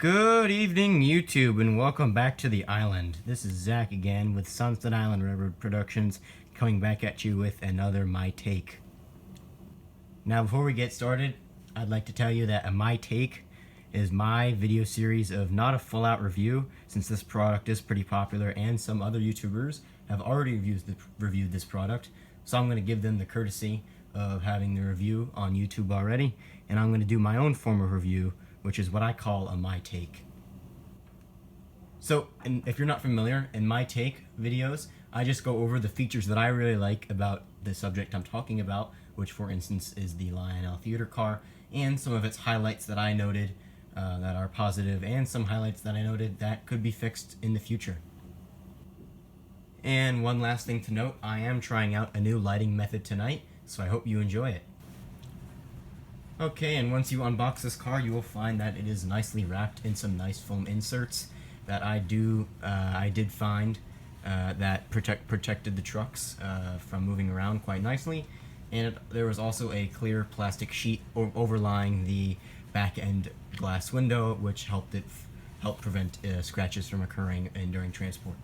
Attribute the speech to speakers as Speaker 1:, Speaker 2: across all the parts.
Speaker 1: Good evening, YouTube, and welcome back to the island. This is Zach again with Sunset Island Railroad Productions, coming back at you with another My Take. Now, before we get started, I'd like to tell you that a My Take is my video series of not a full-out review, since this product is pretty popular and some other YouTubers have already reviewed this product. So I'm going to give them the courtesy of having the review on YouTube already, and I'm going to do my own form of review, which is what I call a My Take. So, if you're not familiar, in My Take videos, I just go over the features that I really like about the subject I'm talking about, which for instance is the Lionel theater car, and some of its highlights that I noted that are positive, and some highlights that I noted that could be fixed in the future. And one last thing to note, I am trying out a new lighting method tonight, so I hope you enjoy it. Okay, and once you unbox this car, you will find that it is nicely wrapped in some nice foam inserts that I did find that protected the trucks from moving around quite nicely. And there was also a clear plastic sheet overlying the back end glass window, which helped prevent scratches from occurring during transport.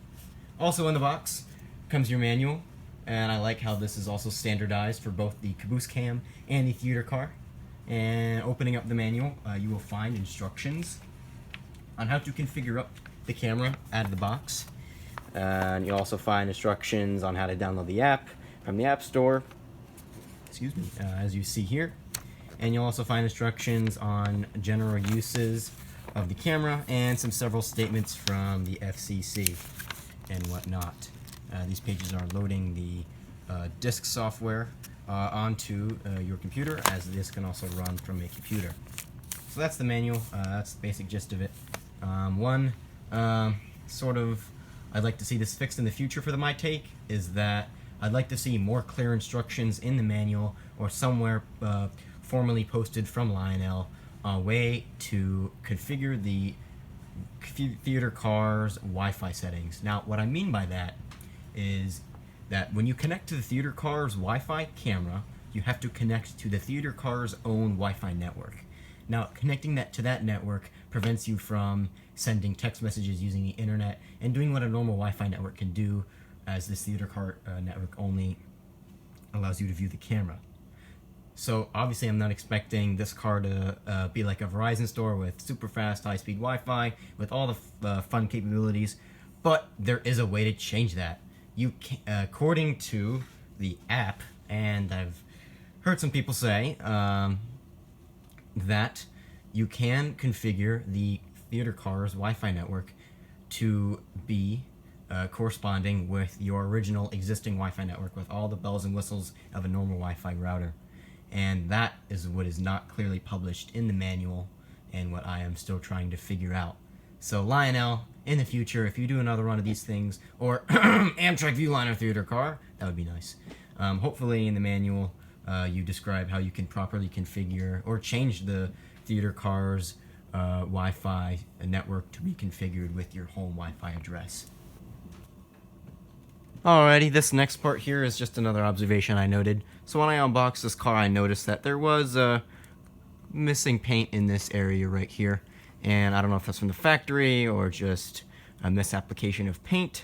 Speaker 1: Also in the box comes your manual, and I like how this is also standardized for both the caboose cam and the theater car. And opening up the manual, you will find instructions on how to configure up the camera out of the box. And you'll also find instructions on how to download the app from the App Store, as you see here. And you'll also find instructions on general uses of the camera and several statements from the FCC and whatnot. These pages are loading the disk software onto your computer, as this can also run from a computer. So that's the manual. That's the basic gist of it. I'd like to see this fixed in the future for My Take is that I'd like to see more clear instructions in the manual or somewhere formally posted from Lionel on a way to configure the theater car's Wi-Fi settings. Now, what I mean by that is that when you connect to the theater car's Wi-Fi camera, you have to connect to the theater car's own Wi-Fi network. Now, connecting that to that network prevents you from sending text messages using the internet and doing what a normal Wi-Fi network can do, as this theater car network only allows you to view the camera. So obviously I'm not expecting this car to be like a Verizon store with super fast high-speed Wi-Fi with all the fun capabilities, but there is a way to change that. You can, according to the app, and I've heard some people say that you can configure the theater car's Wi-Fi network to be corresponding with your original existing Wi-Fi network with all the bells and whistles of a normal Wi-Fi router. And that is what is not clearly published in the manual and what I am still trying to figure out. So Lionel, in the future, if you do another one of these things, or Amtrak Viewliner theater car, that would be nice. Hopefully in the manual you describe how you can properly configure or change the theater car's Wi-Fi network to be configured with your home Wi-Fi address. Alrighty, this next part here is just another observation I noted. So when I unboxed this car, I noticed that there was missing paint in this area right here. And I don't know if that's from the factory or just a misapplication of paint.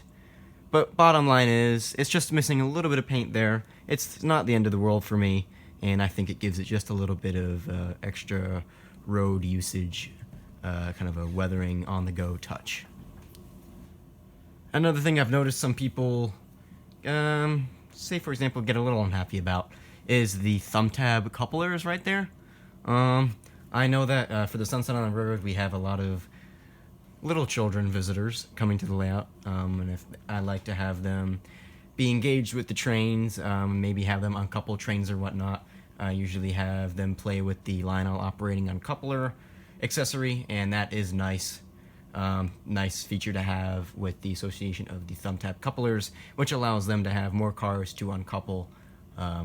Speaker 1: But bottom line is, it's just missing a little bit of paint there. It's not the end of the world for me, and I think it gives it just a little bit of extra road usage, kind of a weathering on-the-go touch. Another thing I've noticed some people, say for example, get a little unhappy about is the thumb tab couplers right there. I know that for the Sunset Island Railroad we have a lot of little children visitors coming to the layout, and if I like to have them be engaged with the trains, maybe have them uncouple trains or whatnot, I usually have them play with the Lionel operating uncoupler accessory, and that is nice. Nice feature to have with the association of the thumb tab couplers, which allows them to have more cars to uncouple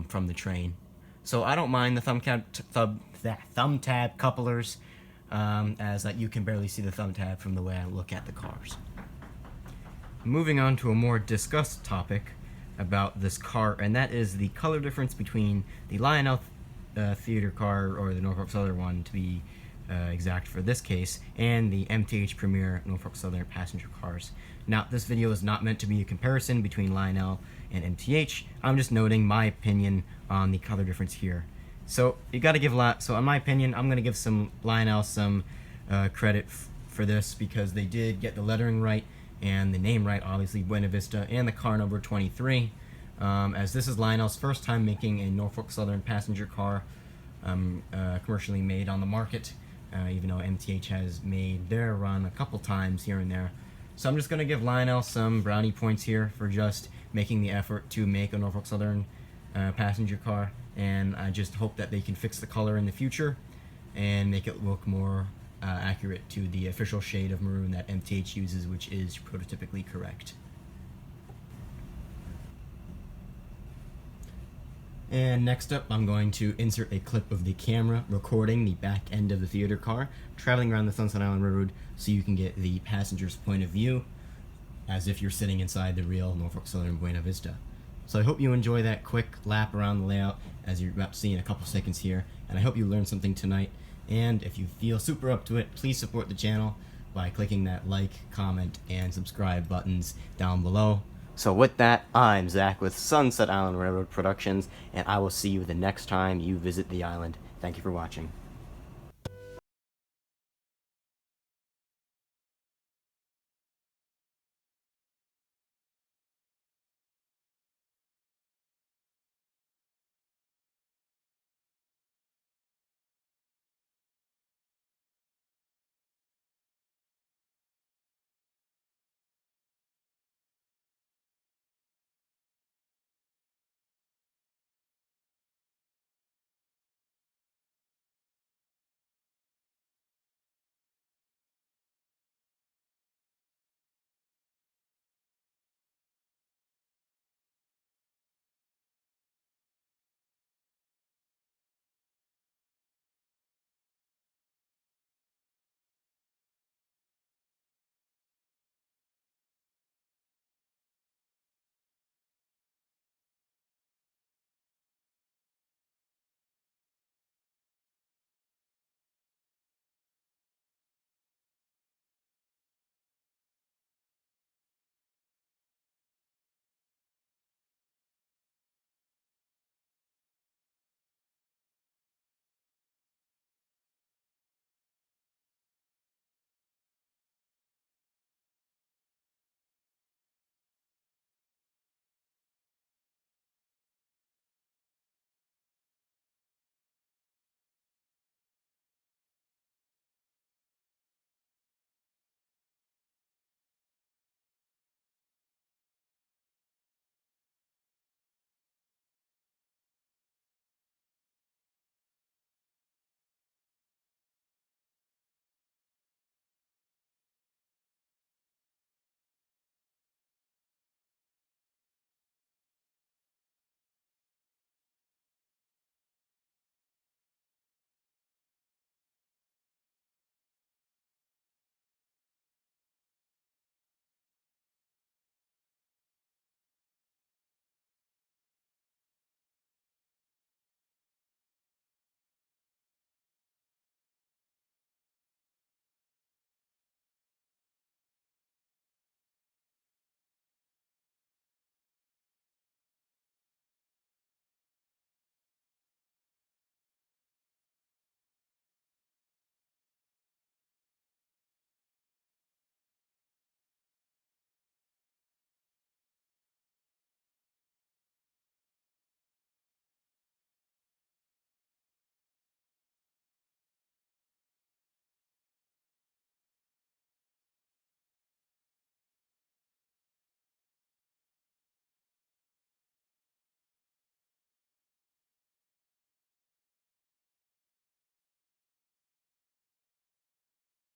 Speaker 1: from the train. So I don't mind the thumb tab couplers, as that you can barely see the thumb tab from the way I look at the cars. Moving on to a more discussed topic about this car, and that is the color difference between the Lionel theater car or the Norfolk Southern one, to be exact for this case, and the MTH Premier Norfolk Southern passenger cars. Now, this video is not meant to be a comparison between Lionel and MTH. I'm just noting my opinion on the color difference here. So you got to give so in my opinion, I'm going to give Lionel some credit for this, because they did get the lettering right and the name right, obviously Buena Vista, and the car number 23. As this is Lionel's first time making a Norfolk Southern passenger car commercially made on the market, even though MTH has made their run a couple times here and there. So I'm just going to give Lionel some brownie points here for just making the effort to make a Norfolk Southern passenger car, and I just hope that they can fix the color in the future and make it look more accurate to the official shade of maroon that MTH uses, which is prototypically correct. And next up, I'm going to insert a clip of the camera recording the back end of the theater car traveling around the Sunset Island Railroad, so you can get the passenger's point of view as if you're sitting inside the real Norfolk Southern Buena Vista. So I hope you enjoy that quick lap around the layout, as you're about to see in a couple seconds here, and I hope you learned something tonight. And if you feel super up to it, please support the channel by clicking that like, comment, and subscribe buttons down below. So with that, I'm Zach with Sunset Island Railroad Productions, and I will see you the next time you visit the island. Thank you for watching.